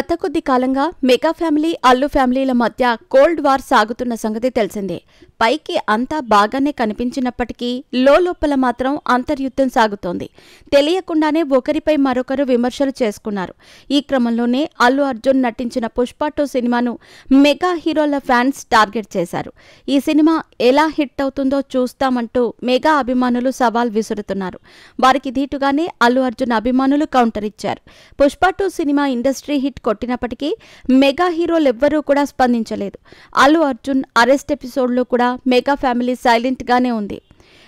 గత కొద్ది కాలంగా మెగా ఫ్యామిలీ, అల్లు ఫ్యామిలీల మధ్య కోల్డ్ వార్ సాగుతున్న సంగతి తెలిసిందే. పైకి అంతా బాగానే కనిపించినప్పటికీ లోపల మాత్రం అంతర్యుద్ధం సాగుతోంది. తెలియకుండానే ఒకరిపై మరొకరు విమర్శలు చేసుకున్నారు. ఈ క్రమంలోనే అల్లు అర్జున్ నటించిన పుష్ప 2 సినిమాను మెగా హీరోల ఫ్యాన్స్ టార్గెట్ చేశారు. ఈ సినిమా ఎలా హిట్ అవుతుందో చూస్తామంటూ మెగా అభిమానులు సవాల్ విసురుతున్నారు. వారికి ధీటుగానే అల్లు అర్జున్ అభిమానులు కౌంటర్ ఇచ్చారు. పుష్ప 2 సినిమా ఇండస్ట్రీ హిట్ కొట్టినప్పటికీ మెగా హీరోలెవ్వరూ కూడా స్పందించలేదు. అల్లు అర్జున్ అరెస్ట్ ఎపిసోడ్లో కూడా మెగా ఫ్యామిలీ సైలెంట్ గానే ఉంది.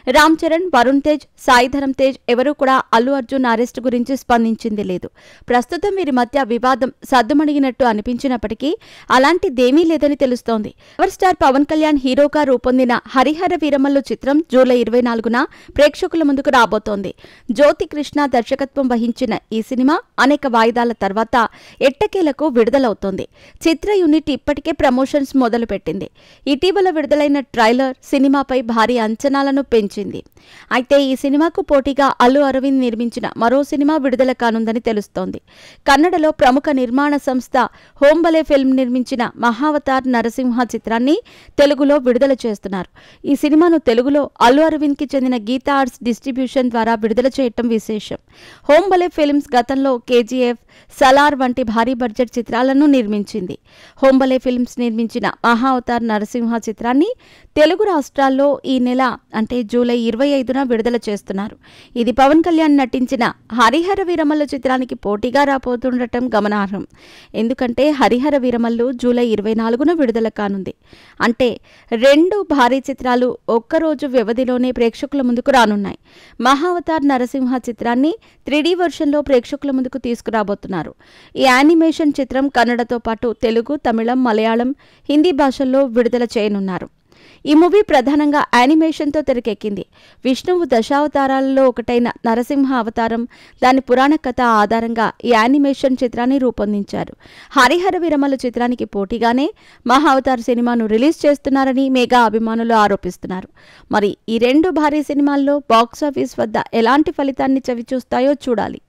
రామ్ చరణ్, వరుణ్ తేజ్, సాయి ధరమ్ తేజ్ ఎవరూ కూడా అల్లు అర్జున్ అరెస్ట్ గురించి స్పందించింది లేదు. ప్రస్తుతం వీరి మధ్య వివాదం సద్దుమణిగినట్టు అనిపించినప్పటికీ అలాంటిదేమీ లేదని తెలుస్తోంది. పవర్ స్టార్ పవన్ కళ్యాణ్ హీరోగా రూపొందిన హరిహర వీరమల్లు చిత్రం జూలై 24న ప్రేక్షకుల ముందుకు రాబోతోంది. జ్యోతి కృష్ణ దర్శకత్వం వహించిన ఈ సినిమా అనేక వాయిదాల తర్వాత ఎట్టకేలకు విడుదలవుతోంది. చిత్ర యూనిట్ ఇప్పటికే ప్రమోషన్స్ మొదలుపెట్టింది. ఇటీవల విడుదలైన ట్రైలర్ సినిమాపై భారీ అంచనాలను పెంచింది. అయితే ఈ సినిమాకు పోటీగా అల్లు అరవింద్ నిర్మించిన మరో సినిమా విడుదల కానుందని తెలుస్తోంది. కన్నడలో ప్రముఖ నిర్మాణ సంస్థ హోంబలే ఫిల్మ్ నిర్మించిన మహావతార్ నరసింహ చిత్రాన్ని తెలుగులో విడుదల చేస్తున్నారు. ఈ సినిమాను తెలుగులో అల్లు అరవింద్ కి చెందిన గీతా ఆర్ట్స్ డిస్ట్రిబ్యూషన్ ద్వారా విడుదల చేయటం విశేషం. హోంబలే ఫిల్మ్స్ గతంలో కేజీఎఫ్, సలార్ వంటి భారీ బడ్జెట్ చిత్రాలను నిర్మించింది. హోంబలే ఫిల్మ్స్ నిర్మించిన మహావతార్ నరసింహ చిత్రాన్ని తెలుగు రాష్ట్రాల్లో ఈ నెల అంటే జూలై 25న విడుదల చేస్తున్నారు. ఇది పవన్ కళ్యాణ్ నటించిన హరిహర వీరమల్లు చిత్రానికి పోటీగా రాబోతుండటం గమనార్హం. ఎందుకంటే హరిహర వీరమల్లు జూలై 24న విడుదల కానుంది. అంటే 2 భారీ చిత్రాలు ఒక్కరోజు వ్యవధిలోనే ప్రేక్షకుల ముందుకు రానున్నాయి. మహావతార్ నరసింహ చిత్రాన్ని 3D వర్షన్లో ప్రేక్షకుల ముందుకు తీసుకురాబోతున్నారు. ఈ యానిమేషన్ చిత్రం కన్నడతో పాటు తెలుగు, తమిళం, మలయాళం, హిందీ భాషల్లో విడుదల చేయనున్నారు. ఈ మూవీ ప్రధానంగా యానిమేషన్తో తెరకెక్కింది. విష్ణువు దశావతారాలలో ఒకటైన నరసింహ అవతారం, దాని పురాణ కథ ఆధారంగా ఈ యానిమేషన్ చిత్రాన్ని రూపొందించారు. హరిహర వీరమల్లు చిత్రానికి పోటీగానే మహావతార్ సినిమాను రిలీజ్ చేస్తున్నారని మెగా అభిమానులు ఆరోపిస్తున్నారు. మరి ఈ 2 భారీ సినిమాల్లో బాక్సాఫీస్ వద్ద ఎలాంటి ఫలితాన్ని చవిచూస్తాయో చూడాలి.